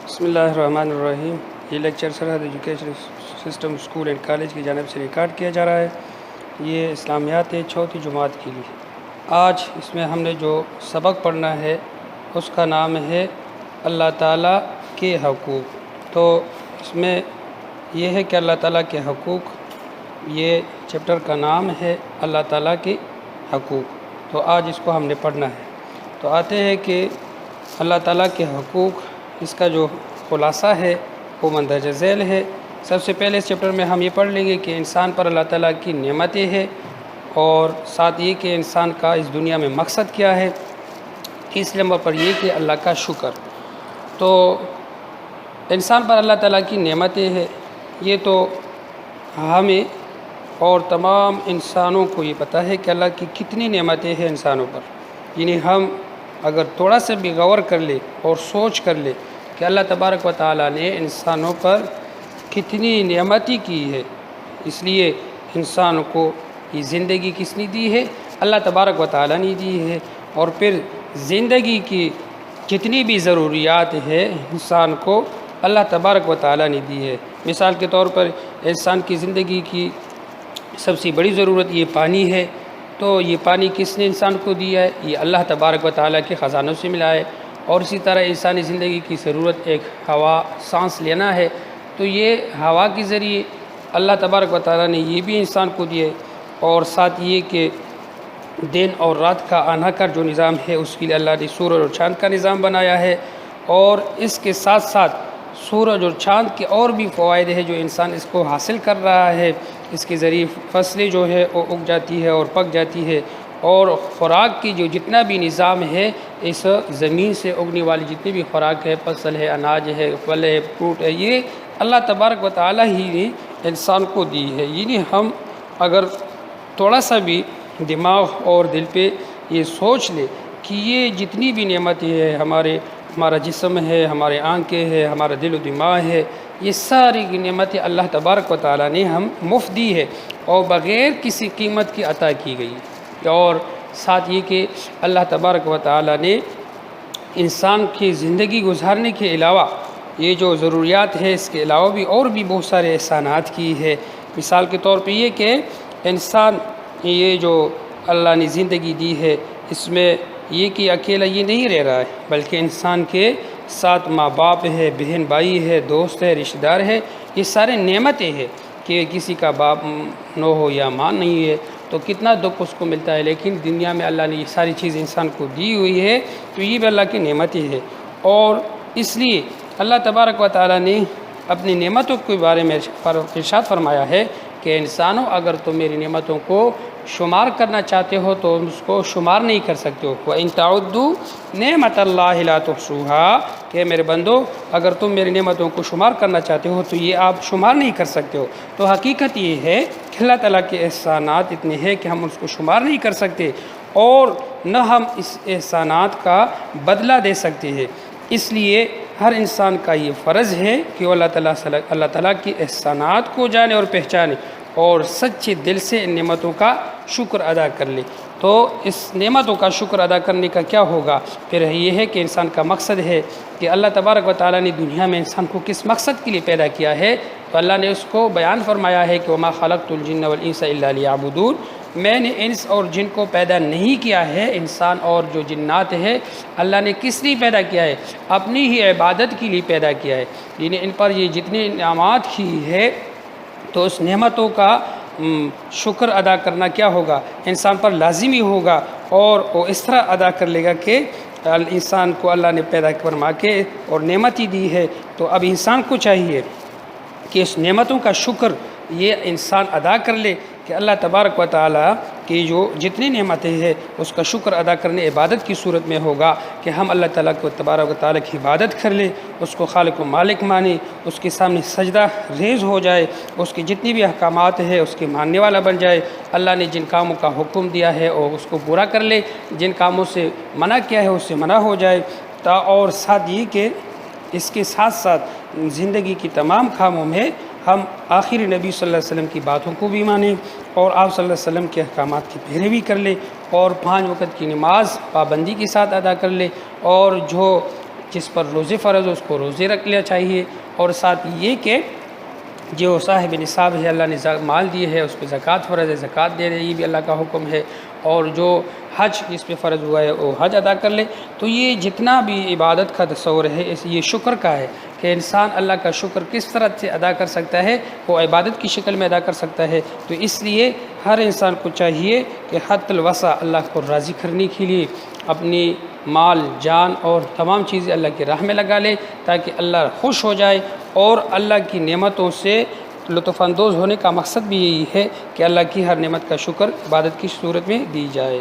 بسم اللہ الرحمن الرحیم۔ یہ لیکچر سرحد education system school and college کی جانب سے ریکارڈ کیا جا رہا ہے۔ یہ اسلامیات ہے چوتھی جماعت کے لیے۔ آج اس میں ہم نے جو سبق پڑھنا ہے اس کا نام ہے اللہ تعالیٰ کے حقوق۔ تو اس میں یہ ہے کہ اللہ تعالیٰ کے حقوق، یہ چیپٹر کا نام ہے اللہ تعالیٰ کے حقوق۔ تو آج اس کو ہم نے پڑھنا ہے۔ تو آتے ہیں کہ اللہ تعالیٰ کے حقوق، اس کا جو خلاصہ ہے وہ مندرجہ ذیل ہے۔ سب سے پہلے اس چیپٹر میں ہم یہ پڑھ لیں گے کہ انسان پر اللہ تعالیٰ کی نعمتیں ہیں، اور ساتھ یہ کہ انسان کا اس دنیا میں مقصد کیا ہے۔ تیسرے نمبر پر یہ کہ اللہ کا شکر۔ تو انسان پر اللہ تعالیٰ کی نعمتیں ہیں، یہ تو ہمیں اور تمام انسانوں کو یہ پتہ ہے کہ اللہ کی کتنی نعمتیں ہیں انسانوں پر۔ یعنی ہم اگر تھوڑا سا بھی غور کر لے اور سوچ کر لے کہ اللہ تبارک و تعالیٰ نے انسانوں پر کتنی نعمتیں کی ہے، اس لیے انسان کو یہ زندگی کس نے دی ہے؟ اللہ تبارک و تعالیٰ نے دی ہے۔ اور پھر زندگی کی جتنی بھی ضروریات ہے انسان کو اللہ تبارک و تعالیٰ نے دی ہے۔ مثال کے طور پر انسان کی زندگی کی سب سے بڑی ضرورت یہ پانی ہے۔ تو یہ پانی کس نے انسان کو دیا ہے؟ یہ اللہ تبارک و تعالیٰ کے خزانوں سے ملا ہے۔ اور اسی طرح انسانی زندگی کی ضرورت ایک ہوا، سانس لینا ہے، تو یہ ہوا کے ذریعے اللہ تبارک و تعالیٰ نے یہ بھی انسان کو دیے۔ اور ساتھ یہ کہ دن اور رات کا آنا کا جو نظام ہے اس کے لیے اللہ نے سورج اور چاند کا نظام بنایا ہے۔ اور اس کے ساتھ ساتھ سورج اور چاند کے اور بھی فوائد ہیں جو انسان اس کو حاصل کر رہا ہے۔ اس کے ذریعے فصلیں جو ہے وہ اگ جاتی ہے اور پک جاتی ہے، اور خوراک کی جو جتنا بھی نظام ہے اس زمین سے اگنے والی جتنی بھی خوراک ہے، فصل ہے، اناج ہے، پھل ہے، فروٹ ہے، یہ اللہ تبارک و تعالیٰ ہی نے انسان کو دی ہے۔ یعنی ہم اگر تھوڑا سا بھی دماغ اور دل پہ یہ سوچ لے کہ یہ جتنی بھی نعمتیں ہیں، ہمارا جسم ہے، ہمارے آنکھیں ہے، ہمارا دل و دماغ ہے، یہ ساری نعمتیں اللہ تبارک و تعالیٰ نے ہم مفت دی ہے اور بغیر کسی قیمت کی عطا کی گئی۔ اور ساتھ یہ کہ اللہ تبارک و تعالیٰ نے انسان کی زندگی گزارنے کے علاوہ یہ جو ضروریات ہے اس کے علاوہ بھی اور بھی بہت سارے احسانات کی ہے۔ مثال کے طور پہ یہ کہ انسان یہ جو اللہ نے زندگی دی ہے، اس میں یہ کہ اکیلا یہ نہیں رہ رہا ہے، بلکہ انسان کے ساتھ ماں باپ ہے، بہن بھائی ہے، دوست ہے، رشتہ دار ہے، یہ سارے نعمتیں ہیں کہ کسی کا باپ نہ ہو یا ماں نہیں ہے تو کتنا دکھ اس کو ملتا ہے، لیکن دنیا میں اللہ نے یہ ساری چیز انسان کو دی ہوئی ہے، تو یہ بھی اللہ کی نعمتیں ہے۔ اور اس لیے اللہ تبارک و تعالیٰ نے اپنی نعمتوں کے بارے میں ارشاد فرمایا ہے کہ انسانوں اگر تم میری نعمتوں کو شمار کرنا چاہتے ہو تو اس کو شمار نہیں کر سکتے ہو۔ وَإِن تَعُدُّوا نِعْمَتَ اللَّهِ لَا تُحْصُوهَا، کہ میرے بندو اگر تم میری نعمتوں کو شمار کرنا چاہتے ہو تو یہ آپ شمار نہیں کر سکتے ہو۔ تو حقیقت یہ ہے کہ اللہ تعالیٰ کے احسانات اتنے ہیں کہ ہم اس کو شمار نہیں کر سکتے، اور نہ ہم اس احسانات کا بدلہ دے سکتے ہیں۔ اس لیے ہر انسان کا یہ فرض ہے کہ وہ اللہ تعالیٰ کی احسانات کو جانے اور پہچانے اور سچے دل سے ان نعمتوں کا شکر ادا کر لے۔ تو اس نعمتوں کا شکر ادا کرنے کا کیا ہوگا؟ پھر یہ ہے کہ انسان کا مقصد ہے کہ اللہ تبارک و تعالیٰ نے دنیا میں انسان کو کس مقصد کے لیے پیدا کیا ہے، تو اللہ نے اس کو بیان فرمایا ہے کہ وَمَا خَلَقْتُ الْجِنَّ وَالْإِنسَ إِلَّا لِيَعْبُدُونَ، میں نے انس اور جن کو پیدا نہیں کیا ہے۔ انسان اور جو جنات ہے اللہ نے کس لیے پیدا کیا ہے؟ اپنی ہی عبادت کے لیے پیدا کیا ہے۔ یعنی ان پر یہ جتنی انعامات کی ہے تو اس نعمتوں کا شکر ادا کرنا کیا ہوگا؟ انسان پر لازمی ہوگا، اور وہ اس طرح ادا کر لے گا کہ انسان کو اللہ نے پیدا فرما کے اور نعمت ہی دی ہے، تو اب انسان کو چاہیے کہ اس نعمتوں کا شکر یہ انسان ادا کر لے کہ اللہ تبارک و تعالیٰ کی جو جتنی نعمتیں ہیں اس کا شکر ادا کرنے عبادت کی صورت میں ہوگا کہ ہم اللہ تعالیٰ کو تبارک و تعالیٰ کی عبادت کر لیں، اس کو خالق و مالک مانیں، اس کے سامنے سجدہ ریز ہو جائے، اس کی جتنی بھی احکامات ہیں اس کے ماننے والا بن جائے، اللہ نے جن کاموں کا حکم دیا ہے اور اس کو پورا کر لے، جن کاموں سے منع کیا ہے اس سے منع ہو جائے۔ اور ساتھ یہ کہ اس کے ساتھ ساتھ زندگی کی تمام کاموں میں ہم آخری نبی صلی اللہ علیہ وسلم کی باتوں کو بھی مانیں اور آپ صلی اللہ علیہ وسلم کے احکامات کی پیروی کر لیں، اور 5 وقت کی نماز پابندی کے ساتھ ادا کر لیں، اور جو جس پر روزے فرض ہو اس کو روزے رکھ لینا چاہیے، اور ساتھ یہ کہ جو صاحب نصاب ہے اللہ نے مال دیے ہے اس پہ زکوٰۃ فرض ہے، زکوٰۃ دے دے، یہ بھی اللہ کا حکم ہے، اور جو حج جس پہ فرض ہوا ہے وہ حج ادا کر لے۔ تو یہ جتنا بھی عبادت کا تصور ہے یہ شکر کا ہے کہ انسان اللہ کا شکر کس طرح سے ادا کر سکتا ہے، وہ عبادت کی شکل میں ادا کر سکتا ہے۔ تو اس لیے ہر انسان کو چاہیے کہ حد الوسع اللہ کو راضی کرنے کے لیے اپنی مال، جان اور تمام چیزیں اللہ کی راہ میں لگا لے، تاکہ اللہ خوش ہو جائے، اور اللہ کی نعمتوں سے لطف اندوز ہونے کا مقصد بھی یہی ہے کہ اللہ کی ہر نعمت کا شکر عبادت کی صورت میں دی جائے۔